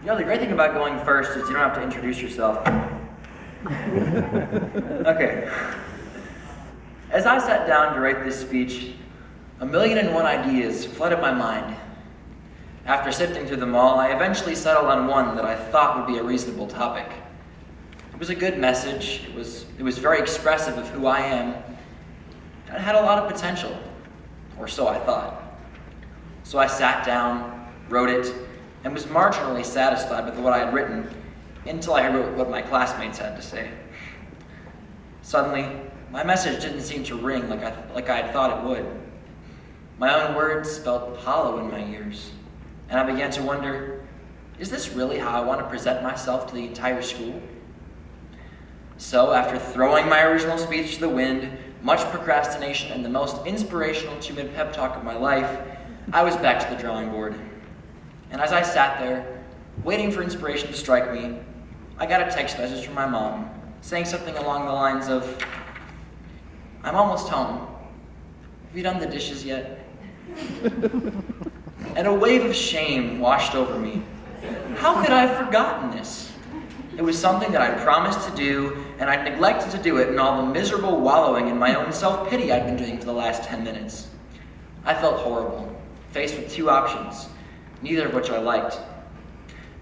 The great thing about going first is you don't have to introduce yourself. Okay. As I sat down to write this speech, 1,000,001 ideas flooded my mind. After sifting through them all, I eventually settled on one that I thought would be a reasonable topic. It was a good message. It was very expressive of who I am. It had a lot of potential, or so I thought. So I sat down, wrote it, and was marginally satisfied with what I had written until I wrote what my classmates had to say. Suddenly, my message didn't seem to ring like I had thought it would. My own words felt hollow in my ears, and I began to wonder, is this really how I want to present myself to the entire school? So, after throwing my original speech to the wind, much procrastination, and the most inspirational 2-minute pep talk of my life, I was back to the drawing board. And as I sat there, waiting for inspiration to strike me, I got a text message from my mom, saying something along the lines of, "I'm almost home. Have you done the dishes yet?" And a wave of shame washed over me. How could I have forgotten this? It was something that I'd promised to do, and I'd neglected to do it in all the miserable wallowing in my own self-pity I'd been doing for the last 10 minutes. I felt horrible, faced with two options, neither of which I liked.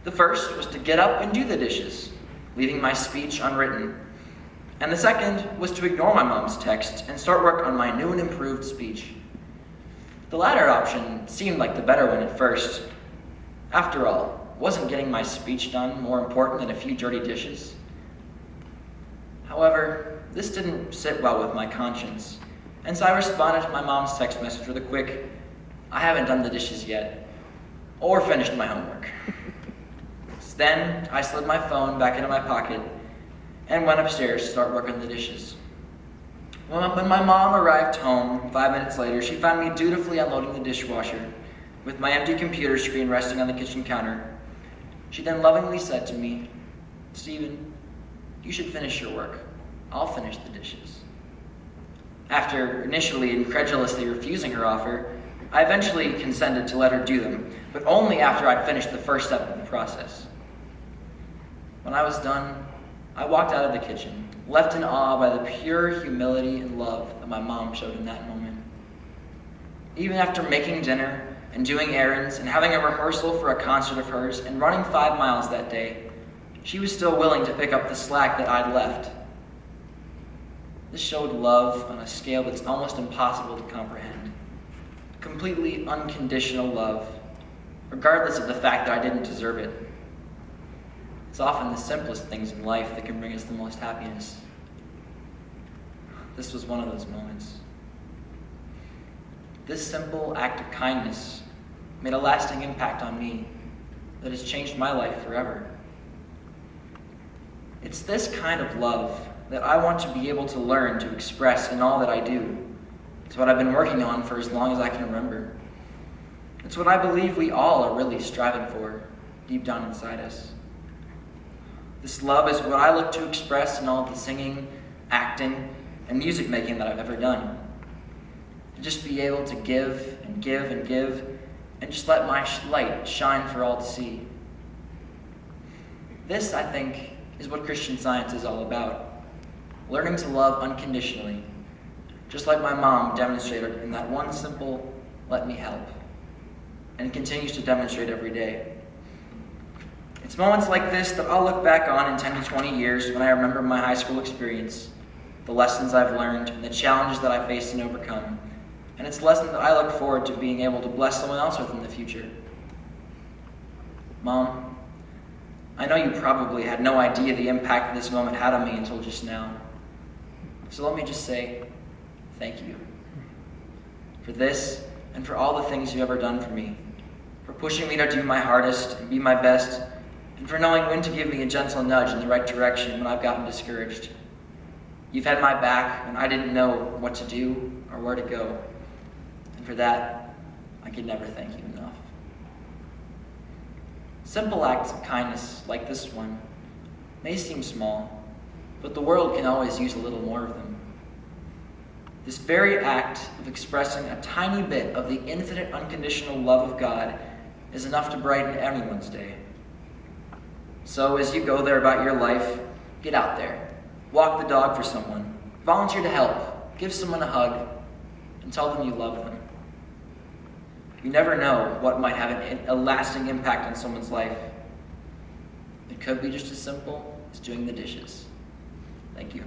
The first was to get up and do the dishes, leaving my speech unwritten. And the second was to ignore my mom's text and start work on my new and improved speech. The latter option seemed like the better one at first. After all, wasn't getting my speech done more important than a few dirty dishes? However, this didn't sit well with my conscience, and so I responded to my mom's text message with a quick, "I haven't done the dishes yet," or finished my homework. Then I slid my phone back into my pocket and went upstairs to start working the dishes. When my mom arrived home 5 minutes later, she found me dutifully unloading the dishwasher with my empty computer screen resting on the kitchen counter. She then lovingly said to me, "Stephen, you should finish your work. I'll finish the dishes." After initially incredulously refusing her offer, I eventually consented to let her do them, but only after I'd finished the first step of the process. When I was done, I walked out of the kitchen, left in awe by the pure humility and love that my mom showed in that moment. Even after making dinner and doing errands and having a rehearsal for a concert of hers and running 5 miles that day, she was still willing to pick up the slack that I'd left. This showed love on a scale that's almost impossible to comprehend. Completely unconditional love, regardless of the fact that I didn't deserve it. It's often the simplest things in life that can bring us the most happiness. This was one of those moments. This simple act of kindness made a lasting impact on me that has changed my life forever. It's this kind of love that I want to be able to learn to express in all that I do. It's what I've been working on for as long as I can remember. It's what I believe we all are really striving for, deep down inside us. This love is what I look to express in all the singing, acting, and music making that I've ever done. To just be able to give and give and give, and just let my light shine for all to see. This, I think, is what Christian Science is all about. Learning to love unconditionally, just like my mom demonstrated in that one simple, "Let me help," and continues to demonstrate every day. It's moments like this that I'll look back on in 10 to 20 years when I remember my high school experience, the lessons I've learned, and the challenges that I faced and overcome. And it's a lesson that I look forward to being able to bless someone else with in the future. Mom, I know you probably had no idea the impact this moment had on me until just now. So let me just say, thank you. For this, and for all the things you've ever done for me. For pushing me to do my hardest and be my best, and for knowing when to give me a gentle nudge in the right direction when I've gotten discouraged. You've had my back when I didn't know what to do or where to go. And for that, I could never thank you enough. Simple acts of kindness like this one may seem small, but the world can always use a little more of them. This very act of expressing a tiny bit of the infinite unconditional love of God is enough to brighten anyone's day. So as you go there about your life, get out there. Walk the dog for someone. Volunteer to help. Give someone a hug. And tell them you love them. You never know what might have a lasting impact on someone's life. It could be just as simple as doing the dishes. Thank you.